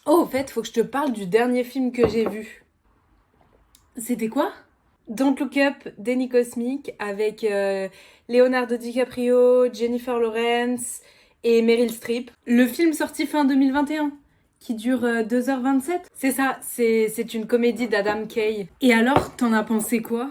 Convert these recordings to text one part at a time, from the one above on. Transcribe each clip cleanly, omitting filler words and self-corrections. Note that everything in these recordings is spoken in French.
Oh, au fait, faut que je te parle du dernier film que j'ai vu. C'était quoi? Don't Look Up, Danny Cosmic, avec Leonardo DiCaprio, Jennifer Lawrence et Meryl Streep. Le film sorti fin 2021, qui dure 2h27. C'est ça, c'est une comédie d'Adam Kay. Et alors, t'en as pensé quoi?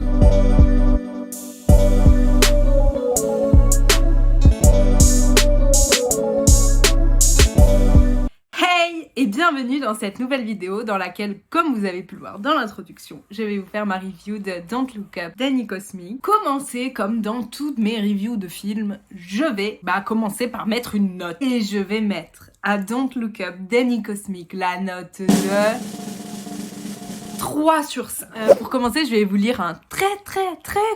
Hey et bienvenue dans cette nouvelle vidéo dans laquelle, comme vous avez pu le voir dans l'introduction, je vais vous faire ma review de Don't Look Up, Danny Cosmic. Commencer comme dans toutes mes reviews de films, je vais commencer par mettre une note. Et je vais mettre à Don't Look Up, Danny Cosmic la note de 3 sur 5. Pour commencer, je vais vous lire un très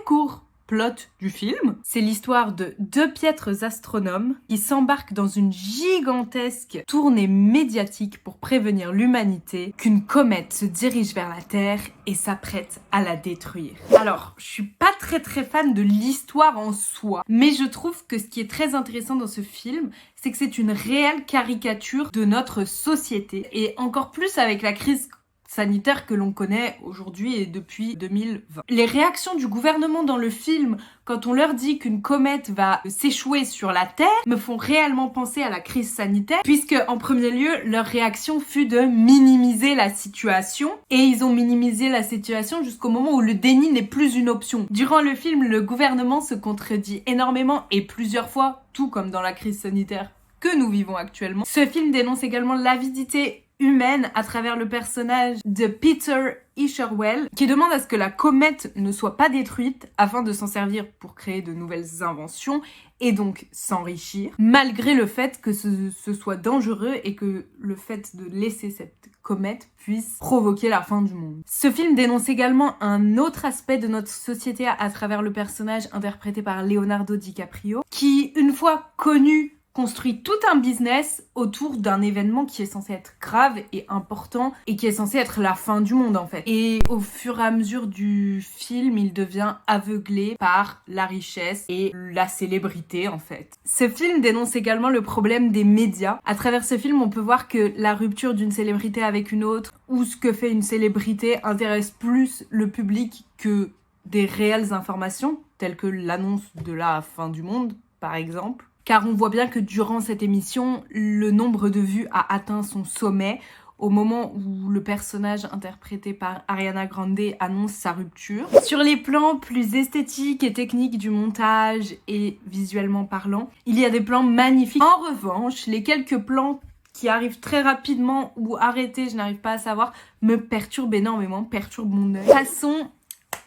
court plot du film. C'est l'histoire de deux piètres astronomes qui s'embarquent dans une gigantesque tournée médiatique pour prévenir l'humanité qu'une comète se dirige vers la Terre et s'apprête à la détruire. Alors, je suis pas très fan de l'histoire en soi, mais je trouve que ce qui est très intéressant dans ce film, c'est que c'est une réelle caricature de notre société, et encore plus avec la crise sanitaire que l'on connaît aujourd'hui et depuis 2020. Les réactions du gouvernement dans le film, quand on leur dit qu'une comète va s'échouer sur la Terre, me font réellement penser à la crise sanitaire, puisque en premier lieu, leur réaction fut de minimiser la situation, et ils ont minimisé la situation jusqu'au moment où le déni n'est plus une option. Durant le film, le gouvernement se contredit énormément et plusieurs fois, tout comme dans la crise sanitaire que nous vivons actuellement. Ce film dénonce également l'avidité humaine à travers le personnage de Peter Isherwell, qui demande à ce que la comète ne soit pas détruite afin de s'en servir pour créer de nouvelles inventions et donc s'enrichir, malgré le fait que ce soit dangereux et que le fait de laisser cette comète puisse provoquer la fin du monde. Ce film dénonce également un autre aspect de notre société à travers le personnage interprété par Leonardo DiCaprio, qui, une fois connu, construit tout un business autour d'un événement qui est censé être grave et important et qui est censé être la fin du monde en fait. Et au fur et à mesure du film, il devient aveuglé par la richesse et la célébrité en fait. Ce film dénonce également le problème des médias. À travers ce film, on peut voir que la rupture d'une célébrité avec une autre, ou ce que fait une célébrité, intéresse plus le public que des réelles informations, telles que l'annonce de la fin du monde par exemple. Car on voit bien que durant cette émission, le nombre de vues a atteint son sommet au moment où le personnage interprété par Ariana Grande annonce sa rupture. Sur les plans plus esthétiques et techniques du montage et visuellement parlant, il y a des plans magnifiques. En revanche, les quelques plans qui arrivent très rapidement ou arrêtés, je n'arrive pas à savoir, me perturbent énormément, perturbent mon œil. Passons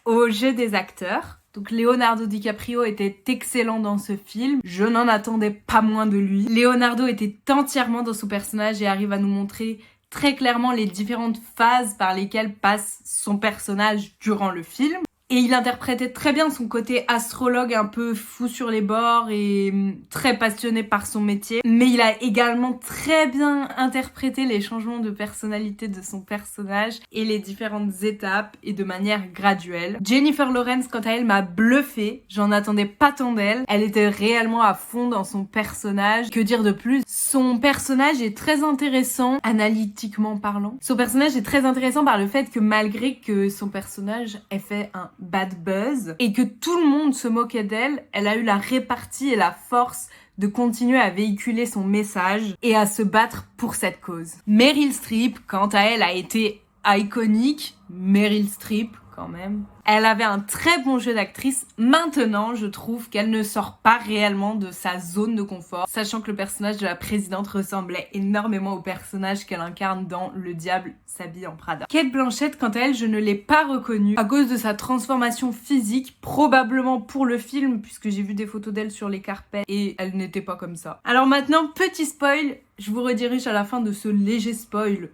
au jeu des acteurs. Donc Leonardo DiCaprio était excellent dans ce film, je n'en attendais pas moins de lui. Leonardo était entièrement dans son personnage et arrive à nous montrer très clairement les différentes phases par lesquelles passe son personnage durant le film. Et il interprétait très bien son côté astrologue un peu fou sur les bords et très passionné par son métier. Mais il a également très bien interprété les changements de personnalité de son personnage et les différentes étapes et de manière graduelle. Jennifer Lawrence, quant à elle, m'a bluffée. J'en attendais pas tant d'elle. Elle était réellement à fond dans son personnage. Que dire de plus? Son personnage est très intéressant, analytiquement parlant. Son personnage est très intéressant par le fait que malgré que son personnage ait fait un bad buzz et que tout le monde se moquait d'elle, elle a eu la répartie et la force de continuer à véhiculer son message et à se battre pour cette cause. Meryl Streep, quant à elle, a été iconique. Meryl Streep, quand même. Elle avait un très bon jeu d'actrice. Maintenant, je trouve qu'elle ne sort pas réellement de sa zone de confort, sachant que le personnage de la présidente ressemblait énormément au personnage qu'elle incarne dans Le Diable s'habille en Prada. Cate Blanchett, quant à elle, je ne l'ai pas reconnue à cause de sa transformation physique, probablement pour le film, puisque j'ai vu des photos d'elle sur les carpets et elle n'était pas comme ça. Alors maintenant, petit spoil, je vous redirige à la fin de ce léger spoil.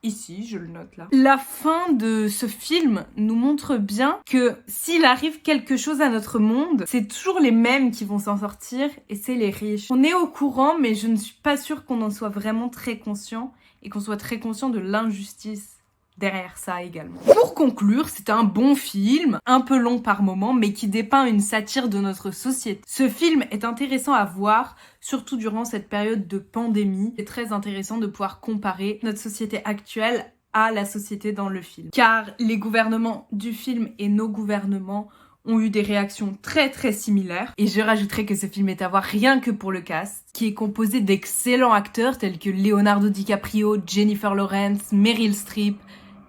Ici, je le note là. La fin de ce film nous montre bien que s'il arrive quelque chose à notre monde, c'est toujours les mêmes qui vont s'en sortir et c'est les riches. On est au courant, mais je ne suis pas sûre qu'on en soit vraiment très conscient et qu'on soit très conscient de l'injustice derrière ça également. Pour conclure, c'est un bon film, un peu long par moment, mais qui dépeint une satire de notre société. Ce film est intéressant à voir, surtout durant cette période de pandémie. C'est très intéressant de pouvoir comparer notre société actuelle à la société dans le film. Car les gouvernements du film et nos gouvernements ont eu des réactions très similaires. Et je rajouterai que ce film est à voir rien que pour le cast, qui est composé d'excellents acteurs tels que Leonardo DiCaprio, Jennifer Lawrence, Meryl Streep,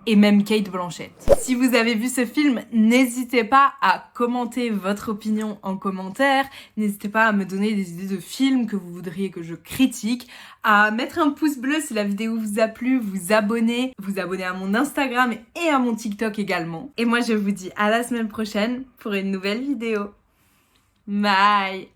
et même Cate Blanchett. Si vous avez vu ce film, n'hésitez pas à commenter votre opinion en commentaire, n'hésitez pas à me donner des idées de films que vous voudriez que je critique, à mettre un pouce bleu si la vidéo vous a plu, vous abonner à mon Instagram et à mon TikTok également. Et moi je vous dis à la semaine prochaine pour une nouvelle vidéo. Bye!